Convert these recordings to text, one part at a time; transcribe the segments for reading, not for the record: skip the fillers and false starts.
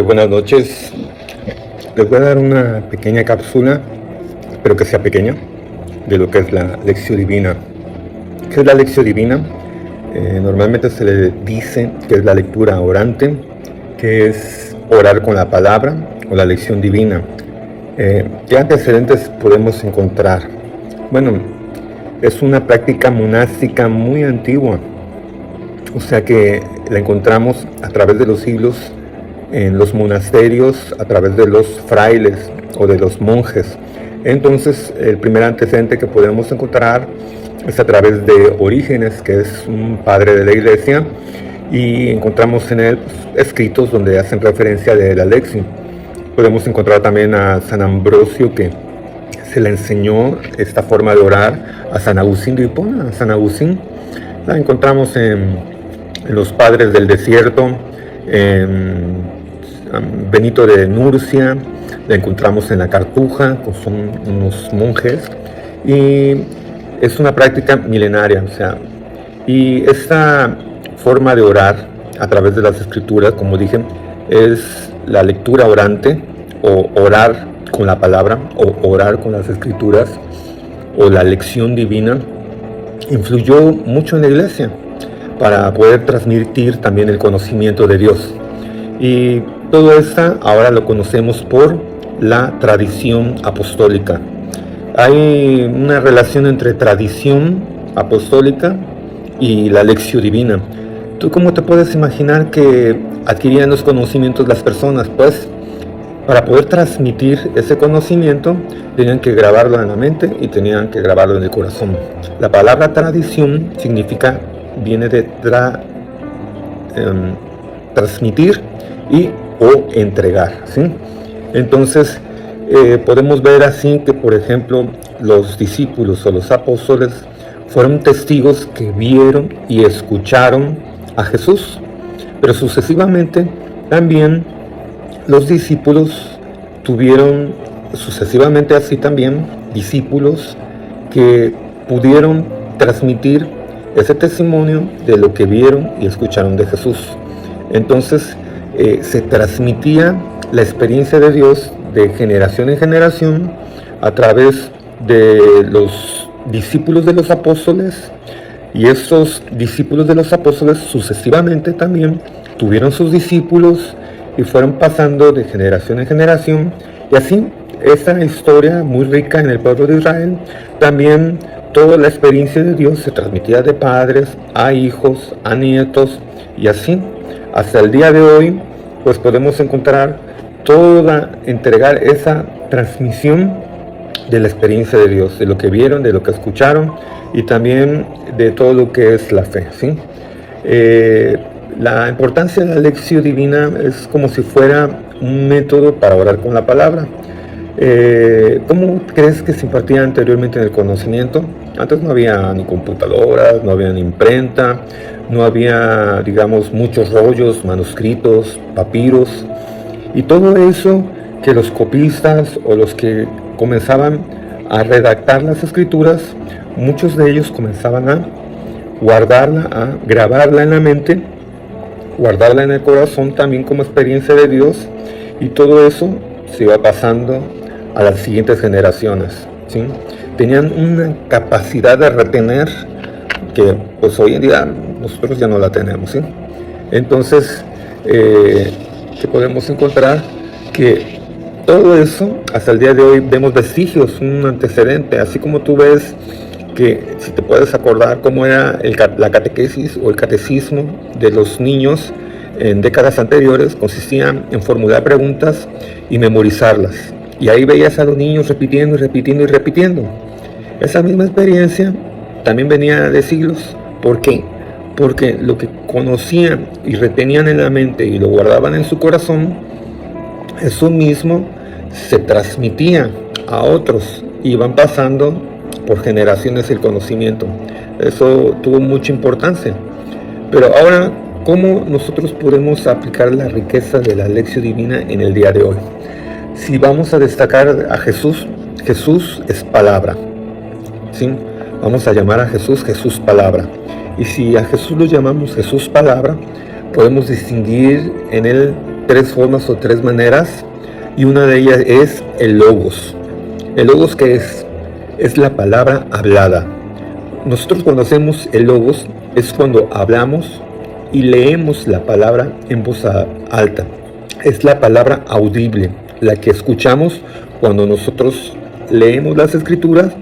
Buenas noches. Les voy a dar una pequeña cápsula, espero que sea pequeña, de lo que es la lección divina. ¿Qué es la lección divina? Normalmente se le dice que es la lectura orante, que es orar con la palabra o la lección divina. ¿Qué antecedentes podemos encontrar? Bueno, es una práctica monástica muy antigua, o sea que la encontramos a través de los siglos en los monasterios, a través de los frailes o de los monjes. Entonces, el primer antecedente que podemos encontrar es a través de Orígenes, que es un padre de la iglesia, y encontramos en él escritos donde hacen referencia de la lección. Podemos encontrar también a San Ambrosio, que se le enseñó esta forma de orar a San Agustín de Hipona. A San Agustín la encontramos en los padres del desierto, en Benito de Nurcia, la encontramos en la Cartuja, que son unos monjes, y es una práctica milenaria, y esta forma de orar a través de las escrituras, como dije, es la lectura orante, o orar con la palabra, o orar con las escrituras, o la lección divina. Influyó mucho en la iglesia para poder transmitir también el conocimiento de Dios. Y todo esto ahora lo conocemos por la tradición apostólica. Hay una relación entre tradición apostólica y la lección divina. ¿Tú cómo te puedes imaginar que adquirían los conocimientos las personas? Pues para poder transmitir ese conocimiento tenían que grabarlo en la mente y tenían que grabarlo en el corazón. La palabra tradición viene de transmitir y o entregar, ¿sí? Entonces podemos ver así que, por ejemplo, los discípulos o los apóstoles fueron testigos que vieron y escucharon a Jesús, pero sucesivamente también los discípulos tuvieron sucesivamente así también discípulos que pudieron transmitir ese testimonio de lo que vieron y escucharon de Jesús. Entonces se transmitía la experiencia de Dios de generación en generación a través de los discípulos de los apóstoles, y estos discípulos de los apóstoles sucesivamente también tuvieron sus discípulos y fueron pasando de generación en generación, y así esa historia muy rica en el pueblo de Israel. También toda la experiencia de Dios se transmitía de padres a hijos, a nietos, y así hasta el día de hoy pues podemos encontrar entregar esa transmisión de la experiencia de Dios, de lo que vieron, de lo que escucharon, y también de todo lo que es la fe, ¿sí? La importancia de la lección divina es como si fuera un método para orar con la palabra. ¿Cómo crees que se impartía anteriormente en el conocimiento? Antes no había ni computadoras, no había ni imprenta, no había, digamos, muchos rollos, manuscritos, papiros, y todo eso que los copistas o los que comenzaban a redactar las escrituras, muchos de ellos comenzaban a guardarla, a grabarla en la mente, guardarla en el corazón también como experiencia de Dios, y todo eso se iba pasando a las siguientes generaciones, ¿sí? Tenían una capacidad de retener que pues hoy en día nosotros ya no la tenemos, ¿sí? Entonces, que podemos encontrar que todo eso, hasta el día de hoy vemos vestigios, un antecedente, así como tú ves que, si te puedes acordar cómo era la catequesis o el catecismo de los niños en décadas anteriores, consistía en formular preguntas y memorizarlas. Y ahí veías a los niños repitiendo y repitiendo y repitiendo. Esa misma experiencia también venía de siglos. ¿Por qué? Porque lo que conocían y retenían en la mente y lo guardaban en su corazón, eso mismo se transmitía a otros, y iban pasando por generaciones el conocimiento. Eso tuvo mucha importancia. Pero ahora, ¿cómo nosotros podemos aplicar la riqueza de la lección divina en el día de hoy? Si vamos a destacar a Jesús, Jesús es palabra, ¿sí? Vamos a llamar a Jesús Jesús palabra. Y si a Jesús lo llamamos Jesús palabra, podemos distinguir en él tres formas o tres maneras, y una de ellas es el logos. El logos, ¿qué es? Es la palabra hablada. Nosotros cuando hacemos el logos es cuando hablamos y leemos la palabra en voz alta. Es la palabra audible, la que escuchamos cuando nosotros leemos las escrituras,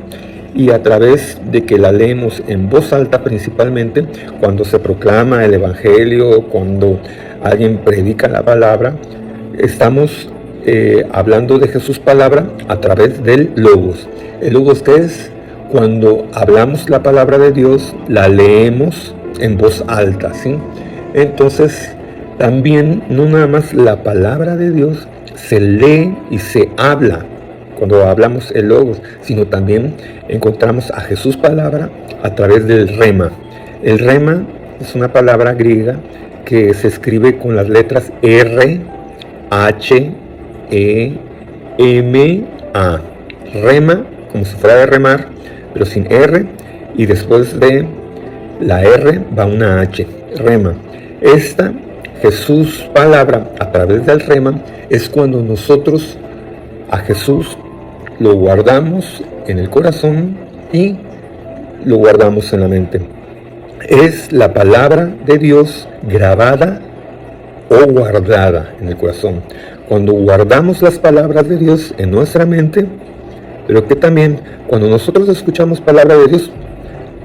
y a través de que la leemos en voz alta, principalmente cuando se proclama el evangelio, cuando alguien predica la palabra, estamos hablando de Jesús palabra a través del logos. El logos, ¿qué es? Cuando hablamos la palabra de Dios, la leemos en voz alta, ¿sí? Entonces, también no nada más la palabra de Dios se lee y se habla cuando hablamos el logos, sino también encontramos a Jesús palabra a través del rema. El rema es una palabra griega que se escribe con las letras R, H, E, M, A. Rema, como si fuera de remar, pero sin R, y después de la R va una H. Rema. Esta Jesús palabra a través del rema es cuando nosotros a Jesús lo guardamos en el corazón y lo guardamos en la mente. Es la palabra de Dios grabada o guardada en el corazón. Cuando guardamos las palabras de Dios en nuestra mente, pero que también cuando nosotros escuchamos palabra de Dios,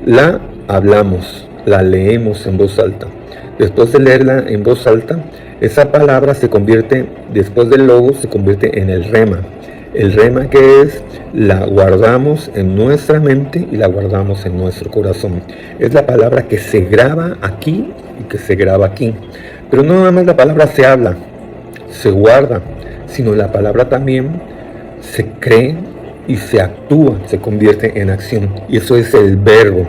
la hablamos, la leemos en voz alta. Después de leerla en voz alta, esa palabra se convierte, después del logo, se convierte en el rema. El rema, que es, la guardamos en nuestra mente y la guardamos en nuestro corazón. Es la palabra que se graba aquí y que se graba aquí. Pero no nada más la palabra se habla, se guarda, sino la palabra también se cree y se actúa, se convierte en acción. Y eso es el verbo.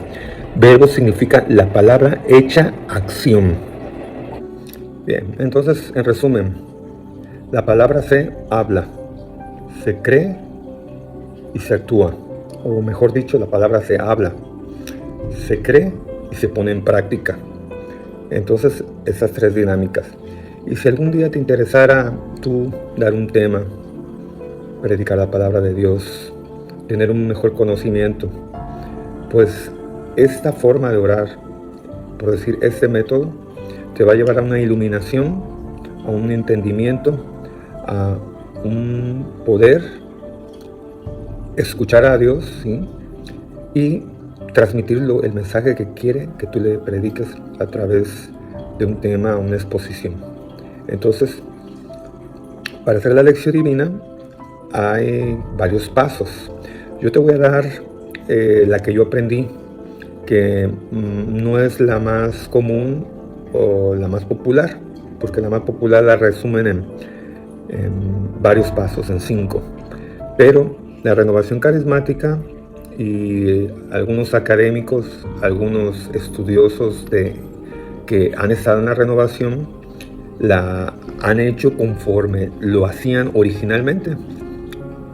Verbo significa la palabra hecha acción. Bien, entonces, en resumen, la palabra se habla, se cree y se actúa. O mejor dicho, la palabra se habla, se cree y se pone en práctica. Entonces, esas tres dinámicas. Y si algún día te interesara tú dar un tema, predicar la palabra de Dios, tener un mejor conocimiento, pues esta forma de orar, por decir, este método, te va a llevar a una iluminación, a un entendimiento, a un poder escuchar a Dios, ¿sí? Y transmitirlo, el mensaje que quiere que tú le prediques a través de un tema, una exposición. Entonces, para hacer la lección divina hay varios pasos. Yo te voy a dar la que yo aprendí, que no es la más común o la más popular, porque la más popular la resumen en varios pasos, en 5. Pero la renovación carismática y algunos académicos, algunos estudiosos que han estado en la renovación, la han hecho conforme lo hacían originalmente,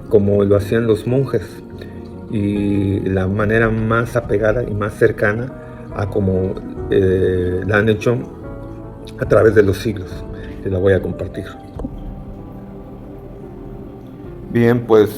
como lo hacían los monjes, y la manera más apegada y más cercana a como la han hecho a través de los siglos. Te la voy a compartir. Bien, pues